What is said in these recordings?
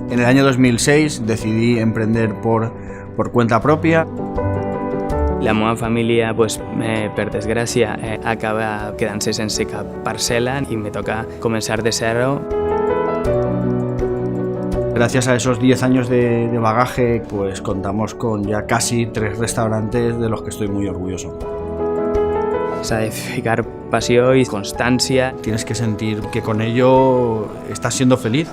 En el año 2006 decidí emprender por cuenta propia. La meva família, per desgràcia, acaba quedant-se sense cap parcel·la i me toca començar de cero. Gracias a esos 10 años de bagaje, pues contamos con ya casi 3 restaurantes de los que estoy muy orgulloso. S'ha de ficar passió i constància. Tienes que sentir que con ello estás siendo feliz.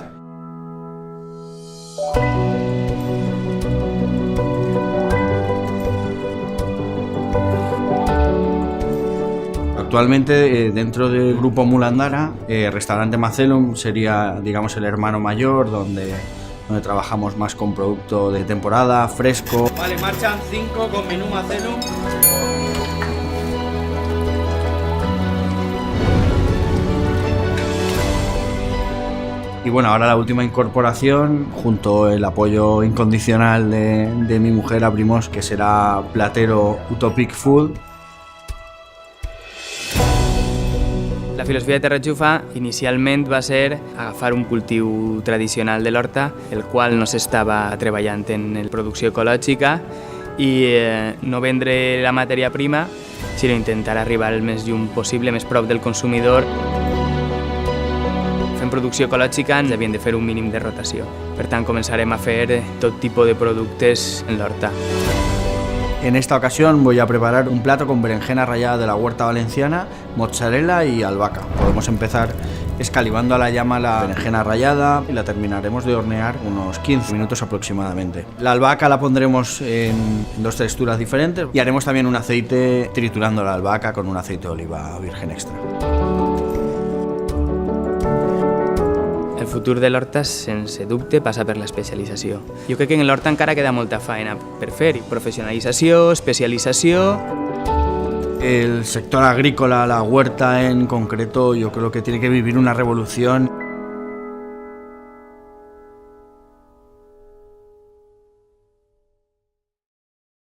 Actualmente, dentro del grupo Mulandara, Restaurante Macelum sería, digamos, el hermano mayor, donde trabajamos más con producto de temporada, fresco. Vale, marchan 5 con menú Macelum. Y bueno, ahora la última incorporación, junto al apoyo incondicional de mi mujer, abrimos, que será Platero Utopic Food. La filosofia de Terra Xufa inicialment va ser agafar un cultiu tradicional de l'horta, el qual no s'estava treballant en la producció ecològica, i no vendre la matèria prima, sinó intentar arribar el més lluny possible, més prop del consumidor. Fent producció ecològica ens havien de fer un mínim de rotació. Per tant, començarem a fer tot tipus de productes en l'horta. En esta ocasión voy a preparar un plato con berenjena rallada de la huerta valenciana, mozzarella y albahaca. Podemos empezar escalivando a la llama la berenjena rallada y la terminaremos de hornear unos 15 minutos aproximadamente. La albahaca la pondremos en 2 texturas diferentes y haremos también un aceite triturando la albahaca con un aceite de oliva virgen extra. El futur de l'horta, sense dubte, passa per l'especialització. Jo crec que en l'horta encara queda molta feina per fer, professionalització, especialització. El sector agrícola, la huerta en concreto, yo creo que tiene que vivir una revolución.